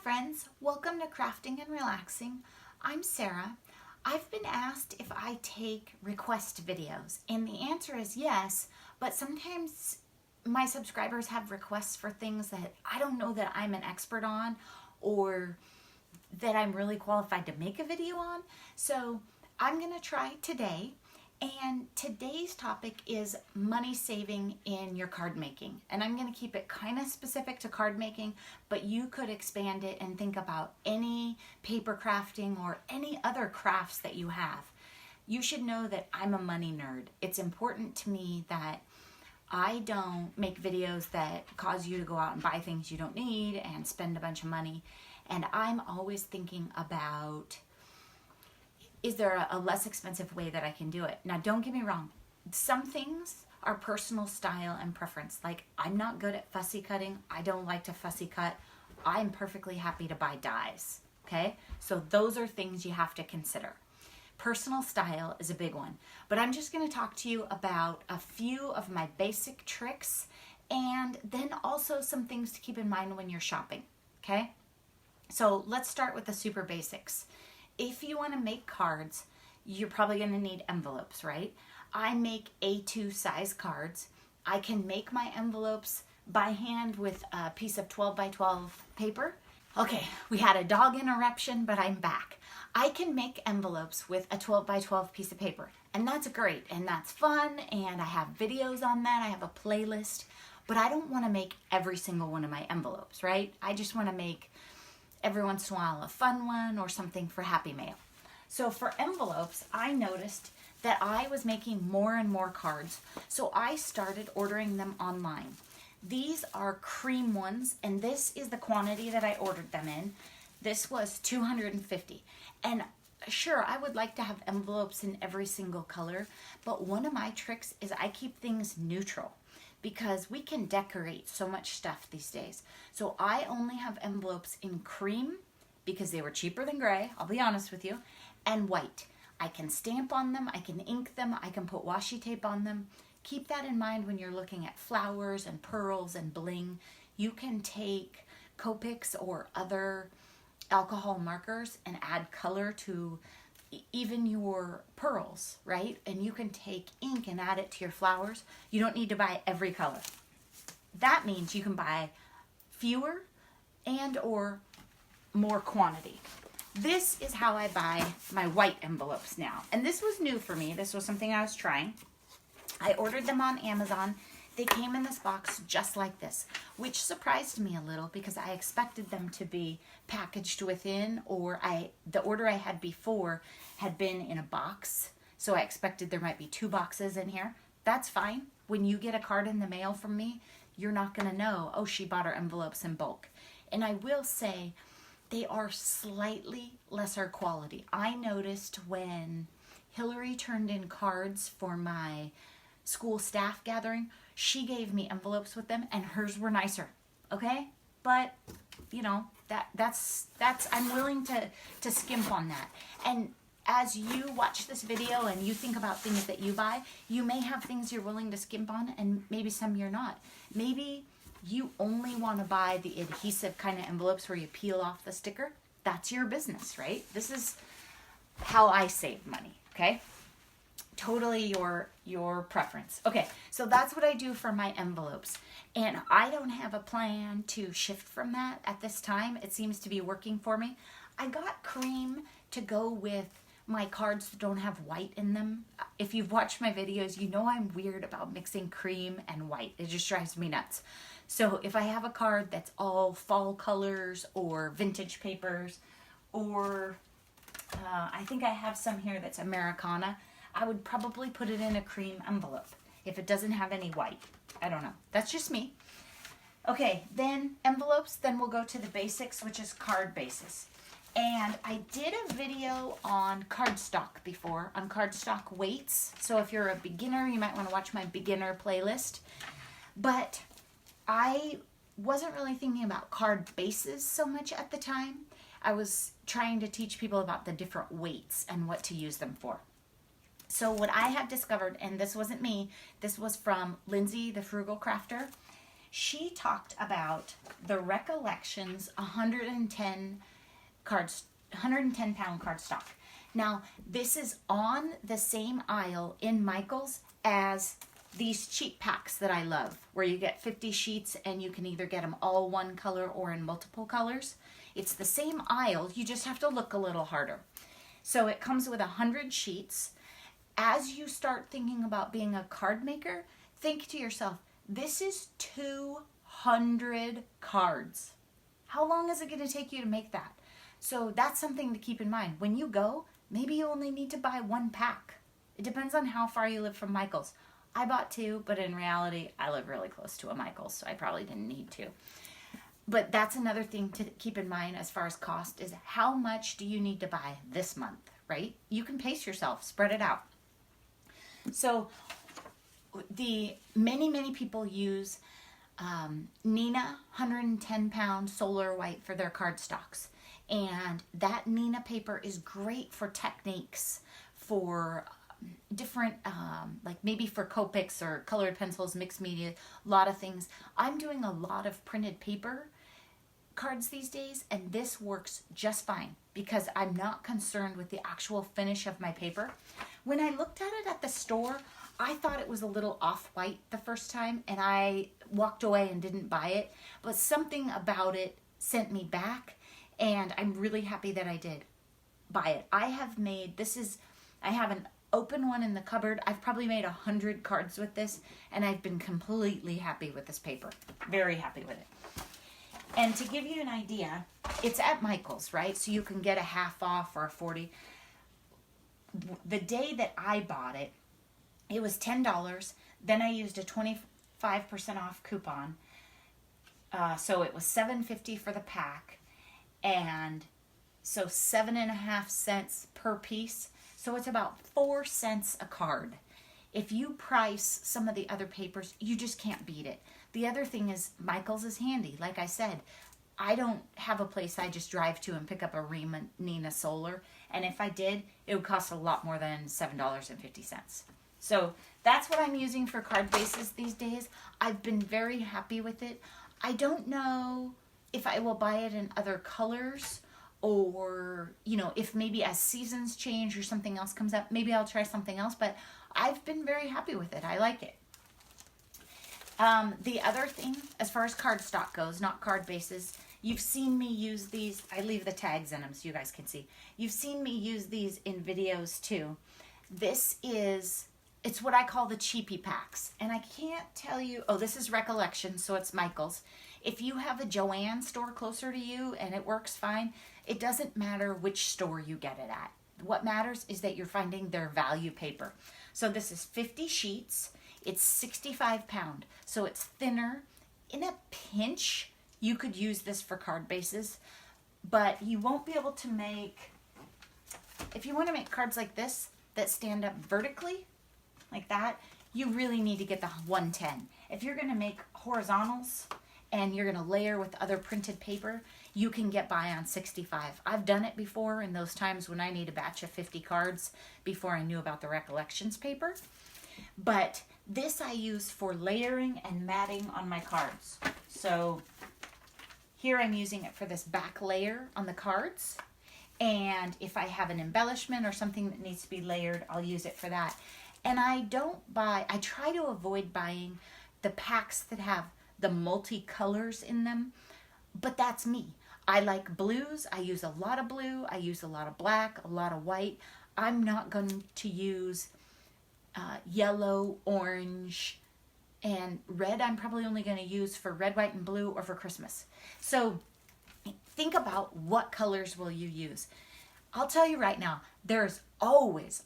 friends, welcome to Crafting and Relaxing. I'm Sarah. I've been asked if I take request videos, and the answer is yes, but sometimes my subscribers have requests for things that I don't know that I'm an expert on or that I'm really qualified to make a video on. So I'm going to try today. And today's topic is money saving in your card making. And I'm going to keep it kind of specific to card making, but you could expand it and think about any paper crafting or any other crafts that you have. You should know that I'm a money nerd. It's important to me that I don't make videos that cause you to go out and buy things you don't need and spend a bunch of money. And I'm always thinking about, is there a less expensive way that I can do it? Now, don't get me wrong. Some things are personal style and preference. Like, I'm not good at fussy cutting. I don't like to fussy cut. I'm perfectly happy to buy dies, okay? So those are things you have to consider. Personal style is a big one. But I'm just going to talk to you about a few of my basic tricks and then also some things to keep in mind when you're shopping, okay? So let's start with the super basics. If you want to make cards, you're probably going to need envelopes, right? I make A2 size cards. I can make my envelopes by hand with a piece of 12 by 12 paper. Okay, we had a dog interruption, but I'm back. I can make envelopes with a 12 by 12 piece of paper, and that's great, and that's fun, and I have videos on that. I have a playlist, but I don't want to make every single one of my envelopes, right? I just want to make every once in a while a fun one or something for Happy Mail. So for envelopes, I noticed that I was making more and more cards, so I started ordering them online. These are cream ones, and this is the quantity that I ordered them in. This was 250. And sure, I would like to have envelopes in every single color, but one of my tricks is I keep things neutral, because we can decorate so much stuff these days. So I only have envelopes in cream because they were cheaper than gray, I'll be honest with you, and white. I can stamp on them, I can ink them, I can put washi tape on them. Keep that in mind when you're looking at flowers and pearls and bling. You can take Copics or other alcohol markers and add color to even your pearls, right? And you can take ink and add it to your flowers. You don't need to buy every color. That means you can buy fewer and or more quantity. This is how I buy my white envelopes now. And this was new for me. This was something I was trying. I ordered them on Amazon. They came in this box just like this, which surprised me a little because I expected them to be packaged within, or the order I had before had been in a box, so I expected there might be 2 boxes in here. That's fine. When you get a card in the mail from me, you're not going to know, oh, she bought her envelopes in bulk. And I will say they are slightly lesser quality. I noticed when Hillary turned in cards for my school staff gathering, she gave me envelopes with them and hers were nicer, okay? But, you know, that's I'm willing to skimp on that. And as you watch this video and you think about things that you buy, you may have things you're willing to skimp on and maybe some you're not. Maybe you only want to buy the adhesive kind of envelopes where you peel off the sticker. That's your business, right? This is how I save money, okay? Totally your preference. Okay, so that's what I do for my envelopes. And I don't have a plan to shift from that at this time. It seems to be working for me. I got cream to go with my cards that don't have white in them. If you've watched my videos, you know I'm weird about mixing cream and white. It just drives me nuts. So if I have a card that's all fall colors or vintage papers, or I think I have some here that's Americana, I would probably put it in a cream envelope if it doesn't have any white. I don't know. That's just me. Okay, then envelopes, then we'll go to the basics, which is card bases. And I did a video on cardstock before, on cardstock weights. So if you're a beginner, you might want to watch my beginner playlist. But I wasn't really thinking about card bases so much at the time. I was trying to teach people about the different weights and what to use them for. So what I have discovered, and this wasn't me, this was from Lindsay, the Frugal Crafter, She talked about the Recollections 110 cards, 110 pound cardstock. Now, this is on the same aisle in Michael's as these cheap packs that I love, where you get 50 sheets and you can either get them all one color or in multiple colors. It's the same aisle, you just have to look a little harder. So it comes with 100 sheets. As you start thinking about being a card maker, think to yourself, this is 200 cards. How long is it going to take you to make that? So that's something to keep in mind. When you go, maybe you only need to buy one pack. It depends on how far you live from Michael's. I bought 2, but in reality, I live really close to a Michael's, so I probably didn't need 2. But that's another thing to keep in mind as far as cost is how much do you need to buy this month, right? You can pace yourself, spread it out. So the many people use Neenah 110 pound solar white for their cardstocks. And that Neenah paper is great for techniques, for different, like maybe for Copics or colored pencils, mixed media, a lot of things. I'm doing a lot of printed paper cards these days, and this works just fine because I'm not concerned with the actual finish of my paper. When I looked at it at the store, I thought it was a little off-white the first time, and I walked away and didn't buy it, but something about it sent me back, and I'm really happy that I did buy it. I have an open one in the cupboard. I've probably made 100 cards with this, and I've been completely happy with this paper. Very happy with it. And to give you an idea, it's at Michael's, right? So you can get a half off or a 40. The day that I bought it, it was $10. Then I used a 25% off coupon. So it was $7.50 for the pack. And so 7.5 cents per piece. So it's about 4 cents a card. If you price some of the other papers, you just can't beat it. The other thing is Michael's is handy. Like I said, I don't have a place I just drive to and pick up a Neenah Solar. And if I did, it would cost a lot more than $7.50. So that's what I'm using for card bases these days. I've been very happy with it. I don't know if I will buy it in other colors, or, you know, if maybe as seasons change or something else comes up, maybe I'll try something else, but I've been very happy with it. I like it. The other thing, as far as cardstock goes, not card bases, you've seen me use these. I leave the tags in them so you guys can see. You've seen me use these in videos too. It's what I call the cheapie packs. And I can't tell you, this is Recollection, so it's Michael's. If you have a Joann store closer to you and it works fine, it doesn't matter which store you get it at. What matters is that you're finding their value paper. So this is 50 sheets. It's 65 pound, so it's thinner. In a pinch, you could use this for card bases, but you won't be able to make, if you want to make cards like this that stand up vertically, like that, you really need to get the 110. If you're going to make horizontals and you're going to layer with other printed paper, you can get by on 65. I've done it before in those times when I need a batch of 50 cards before I knew about the Recollections paper. But this I use for layering and matting on my cards. So here I'm using it for this back layer on the cards. And if I have an embellishment or something that needs to be layered, I'll use it for that. And I try to avoid buying the packs that have the multicolors in them, but that's me. I like blues. I use a lot of blue. I use a lot of black, a lot of white. I'm not going to use yellow, orange, and red. I'm probably only going to use for red, white, and blue, or for Christmas. So think about what colors will you use. I'll tell you right now, there's always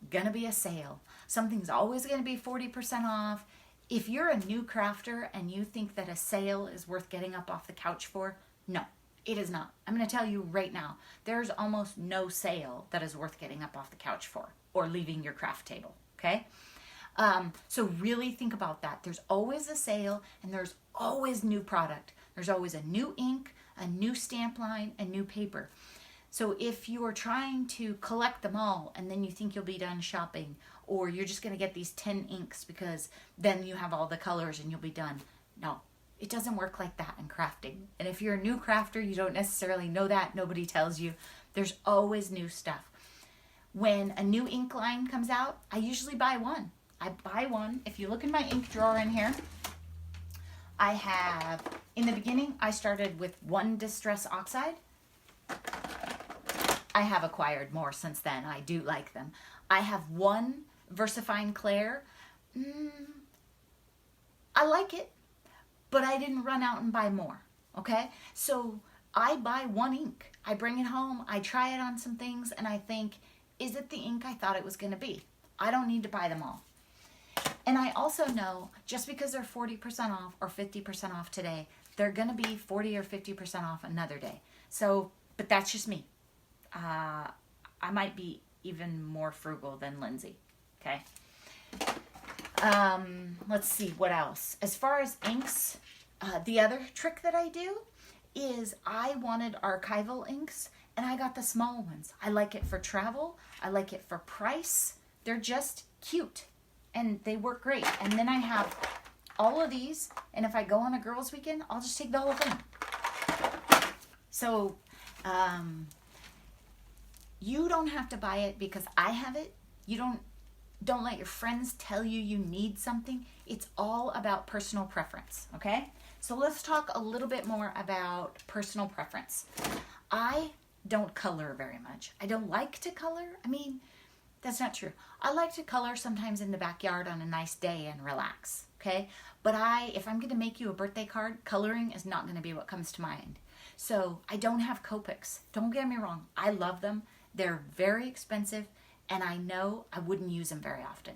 going to be a sale. Something's always going to be 40% off. If you're a new crafter and you think that a sale is worth getting up off the couch for, no, it is not. I'm going to tell you right now, there's almost no sale that is worth getting up off the couch for or leaving your craft table, okay? So really think about that. There's always a sale and there's always new product. There's always a new ink, a new stamp line, and new paper. So if you are trying to collect them all and then you think you'll be done shopping, or you're just going to get these 10 inks because then you have all the colors and you'll be done, No, it doesn't work like that in crafting. And if you're a new crafter, you don't necessarily know that. Nobody tells you. There's always new stuff. When a new ink line comes out, I usually buy one. I buy one. If you look in my ink drawer in here, I have, in the beginning, I started with one Distress Oxide. I have acquired more since then. I do like them. I have one VersaFine Clair. I like it, but I didn't run out and buy more, okay? So I buy one ink. I bring it home, I try it on some things, and I think, is it the ink I thought it was gonna be? I don't need to buy them all. And I also know, just because they're 40% off or 50% off today, they're gonna be 40 or 50% off another day. So, but that's just me. I might be even more frugal than Lindsay, okay? Let's see, what else? As far as inks, the other trick that I do is I wanted archival inks, and I got the small ones. I like it for travel. I like it for price. They're just cute, and they work great. And then I have all of these, and if I go on a girls' weekend, I'll just take the whole thing. So, you don't have to buy it because I have it. You don't let your friends tell you you need something. It's all about personal preference, okay? So let's talk a little bit more about personal preference. I don't color very much. I don't like to color. I mean, that's not true. I like to color sometimes in the backyard on a nice day and relax, okay? But if I'm gonna make you a birthday card, coloring is not gonna be what comes to mind. So I don't have Copics. Don't get me wrong. I love them. They're very expensive, and I know I wouldn't use them very often,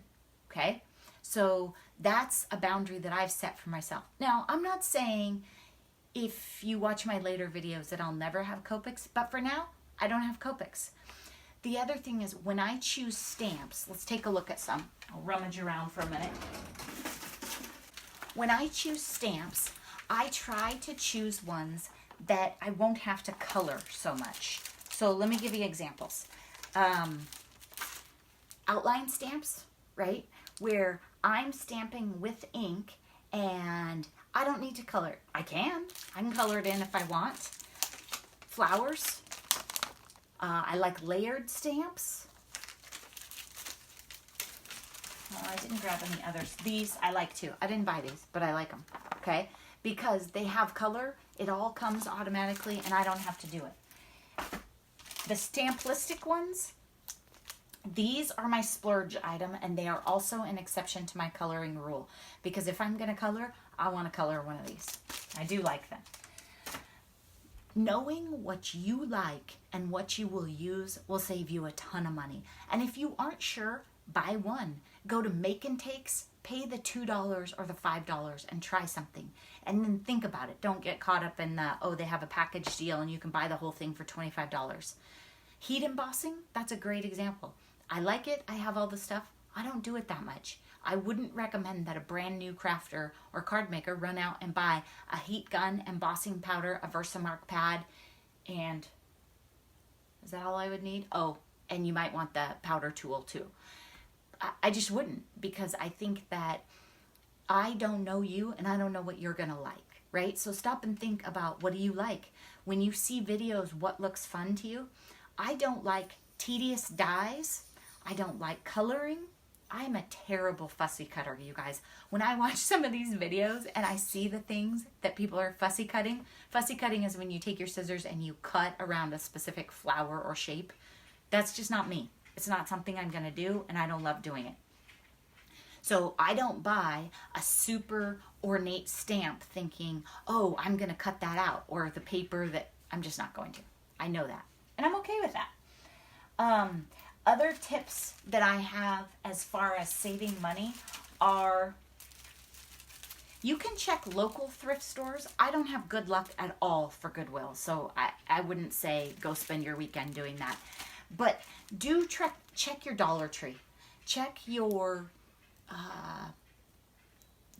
okay? So that's a boundary that I've set for myself. Now, I'm not saying if you watch my later videos that I'll never have Copics, but for now, I don't have Copics. The other thing is when I choose stamps, let's take a look at some. I'll rummage around for a minute. When I choose stamps, I try to choose ones that I won't have to color so much. So let me give you examples. Outline stamps, right? Where I'm stamping with ink and I don't need to color it. I can color it in if I want. Flowers. I like layered stamps. I didn't grab any others. These I like too. I didn't buy these, but I like them, okay? Because they have color, it all comes automatically and I don't have to do it. The Stamplistic ones, these are my splurge item, and they are also an exception to my coloring rule. Because if I'm going to color, I want to color one of these. I do like them. Knowing what you like and what you will use will save you a ton of money. And if you aren't sure, buy one. Go to Make and Takes, pay the $2 or the $5 and try something. And then think about it. Don't get caught up in the, oh, they have a package deal and you can buy the whole thing for $25. Heat embossing, that's a great example. I like it. I have all the stuff. I don't do it that much. I wouldn't recommend that a brand new crafter or card maker run out and buy a heat gun, embossing powder, a Versamark pad, and is that all I would need? Oh, and you might want the powder tool too. I just wouldn't, because I think that I don't know you and I don't know what you're going to like, right? So stop and think about, what do you like? When you see videos, what looks fun to you? I don't like tedious dyes. I don't like coloring. I'm a terrible fussy cutter, you guys. When I watch some of these videos and I see the things that people are fussy cutting is when you take your scissors and you cut around a specific flower or shape. That's just not me. It's not something I'm gonna do, and I don't love doing it. So I don't buy a super ornate stamp thinking, oh, I'm gonna cut that out, or the paper that I'm just not going to. I know that, and I'm okay with that. Other tips that I have as far as saving money are, you can check local thrift stores. I don't have good luck at all for Goodwill, so I wouldn't say go spend your weekend doing that. But do check your Dollar Tree. Check your,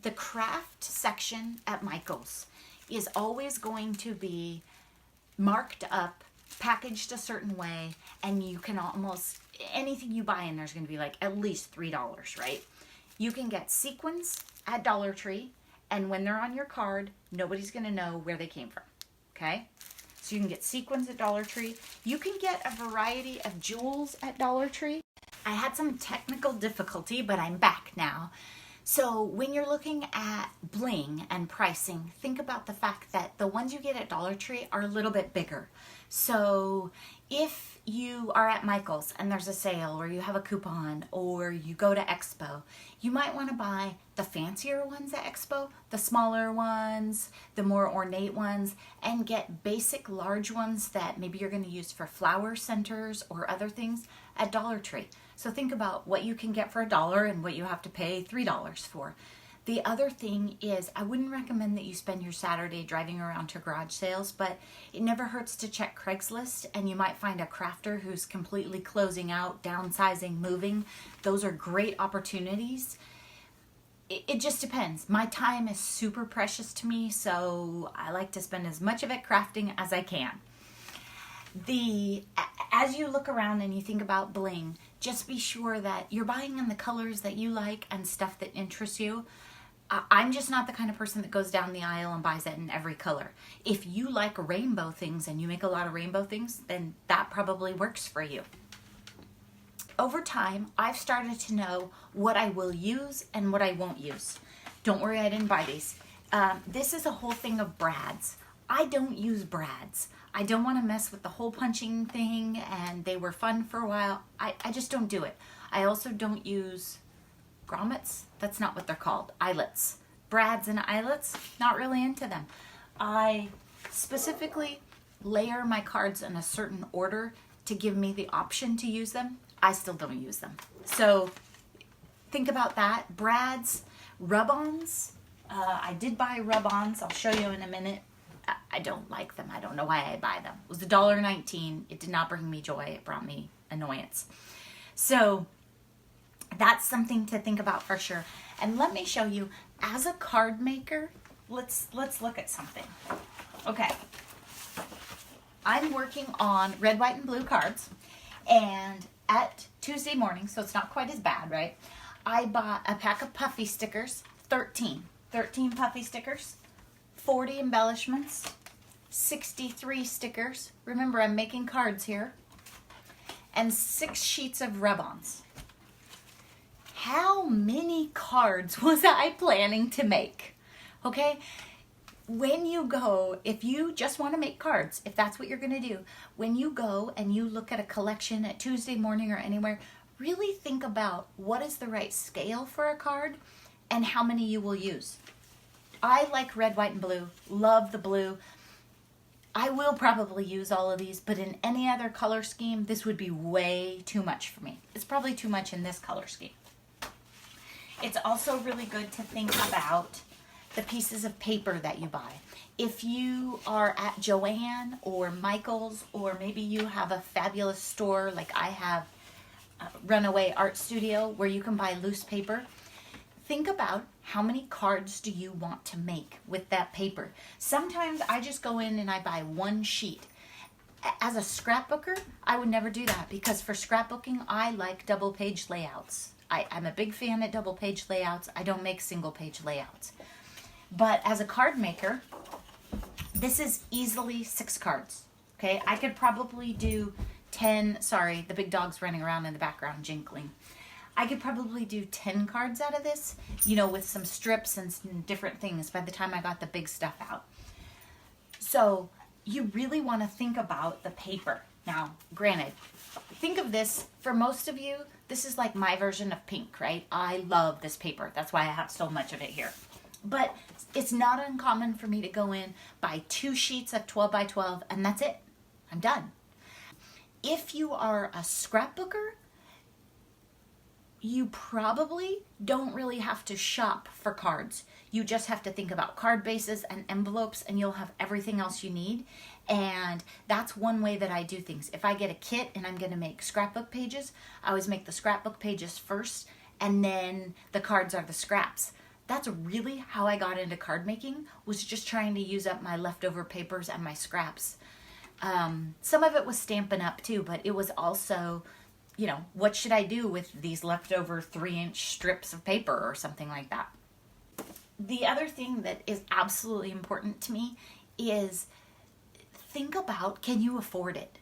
the craft section at Michael's is always going to be marked up, packaged a certain way, and you can almost, anything you buy in there's going to be like at least $3, right? You can get sequins at Dollar Tree, And when they're on your card, nobody's going to know where they came from. Okay? So you can get sequins at Dollar Tree. You can get a variety of jewels at Dollar Tree. I had some technical difficulty, but I'm back now. So when you're looking at bling and pricing, think about the fact that the ones you get at Dollar Tree are a little bit bigger. So if you are at Michael's and there's a sale, or you have a coupon, or you go to Expo, you might want to buy the fancier ones at Expo, the smaller ones, the more ornate ones, and get basic large ones that maybe you're going to use for flower centers or other things at Dollar Tree. So think about what you can get for $1 and what you have to pay $3 for. The other thing is, I wouldn't recommend that you spend your Saturday driving around to garage sales, but it never hurts to check Craigslist, and you might find a crafter who's completely closing out, downsizing, moving. Those are great opportunities. It just depends. My time is super precious to me, so I like to spend as much of it crafting as I can. As you look around and you think about bling, just be sure that you're buying in the colors that you like and stuff that interests you. I'm just not the kind of person that goes down the aisle and buys it in every color. If you like rainbow things and you make a lot of rainbow things, then that probably works for you. Over time, I've started to know what I will use and what I won't use. Don't worry, I didn't buy these. This is a whole thing of brads. I don't use brads. I don't want to mess with the hole punching thing, and they were fun for a while. I just don't do it. I also don't use grommets. That's not what they're called. Eyelets. Brads and eyelets, not really into them. I specifically layer my cards in a certain order to give me the option to use them. I still don't use them. So think about that. Brads, rub-ons. I did buy rub-ons. I'll show you in a minute. I don't like them. I don't know why I buy them. It was $1.19. It did not bring me joy. It brought me annoyance. So that's something to think about for sure. And let me show you, as a card maker, let's look at something. Okay. I'm working on red, white, and blue cards. And at Tuesday morning, so it's not quite as bad, right? I bought a pack of puffy stickers, 13 puffy stickers. 40 embellishments, 63 stickers. Remember, I'm making cards here. And 6 sheets of rub-ons. How many cards was I planning to make? Okay? When you go, if you just want to make cards, if that's what you're going to do, when you go and you look at a collection at Tuesday morning or anywhere, really think about what is the right scale for a card and how many you will use. I like red, white, and blue. Love the blue. I will probably use all of these, but in any other color scheme, this would be way too much for me. It's probably too much in this color scheme. It's also really good to think about the pieces of paper that you buy. If you are at Joann or Michael's, or maybe you have a fabulous store like I have, Runaway Art Studio, where you can buy loose paper, think about how many cards do you want to make with that paper. Sometimes I just go in and I buy 1 sheet. As a scrapbooker, I would never do that, because for scrapbooking, I like double page layouts. I'm a big fan of double page layouts. I don't make single page layouts. But as a card maker, this is easily 6 cards. Okay, I could probably do 10, sorry, the big dog's running around in the background jinkling. I could probably do 10 cards out of this, you know, with some strips and some different things by the time I got the big stuff out. So you really want to think about the paper. Now, granted, think of this, for most of you, this is like my version of pink, right? I love this paper. That's why I have so much of it here. But it's not uncommon for me to go in, buy 2 sheets of 12 by 12, and that's it. I'm done. If you are a scrapbooker, you probably don't really have to shop for cards. You just have to think about card bases and envelopes, and you'll have everything else you need. And that's one way that I do things. If I get a kit and I'm going to make scrapbook pages, I always make the scrapbook pages first, and then the cards are the scraps. That's really how I got into card making, was just trying to use up my leftover papers and my scraps. Some of it was Stampin' Up too, but it was also, you know, what should I do with these leftover 3-inch strips of paper or something like that? The other thing that is absolutely important to me is think about, can you afford it?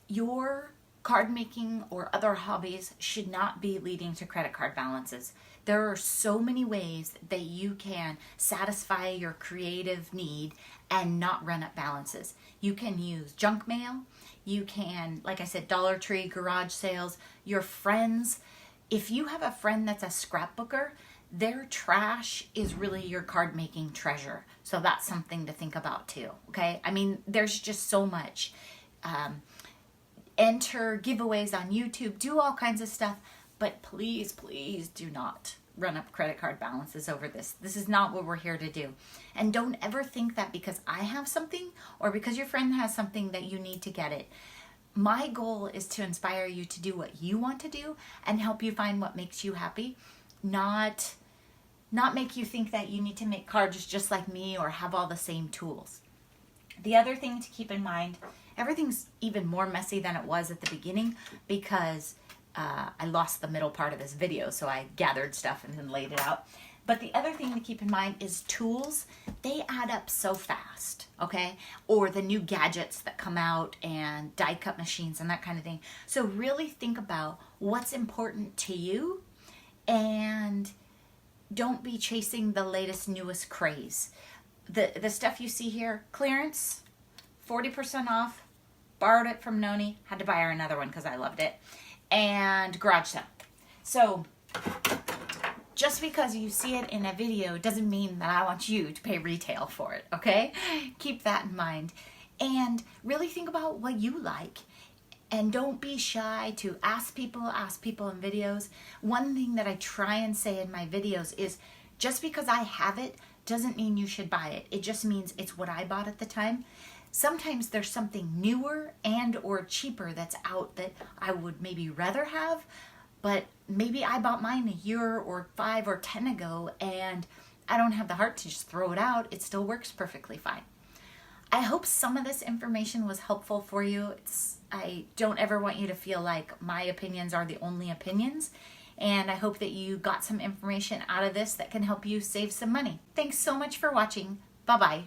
Your card making or other hobbies should not be leading to credit card balances. There are so many ways that you can satisfy your creative need and not run up balances. You can use junk mail. You can, like I said, Dollar Tree, garage sales, your friends. If you have a friend that's a scrapbooker, their trash is really your card making treasure. So that's something to think about too, okay? I mean, there's just so much. Enter giveaways on YouTube, do all kinds of stuff, but please, please do not run up credit card balances over this. This is not what we're here to do. And don't ever think that because I have something or because your friend has something that you need to get it. My goal is to inspire you to do what you want to do and help you find what makes you happy, not make you think that you need to make cards just like me or have all the same tools. The other thing to keep in mind, everything's even more messy than it was at the beginning because I lost the middle part of this video, so I gathered stuff and then laid it out. But the other thing to keep in mind is tools. They add up so fast, okay? Or the new gadgets that come out and die cut machines and that kind of thing. So really think about what's important to you and don't be chasing the latest, newest craze. The stuff you see here, clearance, 40% off, borrowed it from Noni, had to buy her another one because I loved it, and garage sale. So just because you see it in a video doesn't mean that I want you to pay retail for it, okay? Keep that in mind. And really think about what you like. And don't be shy to ask people in videos. One thing that I try and say in my videos is just because I have it doesn't mean you should buy it. It just means it's what I bought at the time. Sometimes there's something newer and or cheaper that's out that I would maybe rather have, but maybe I bought mine a year or 5 or 10 ago and I don't have the heart to just throw it out. It still works perfectly fine. I hope some of this information was helpful for you. I don't ever want you to feel like my opinions are the only opinions. And I hope that you got some information out of this that can help you save some money. Thanks so much for watching. Bye-bye.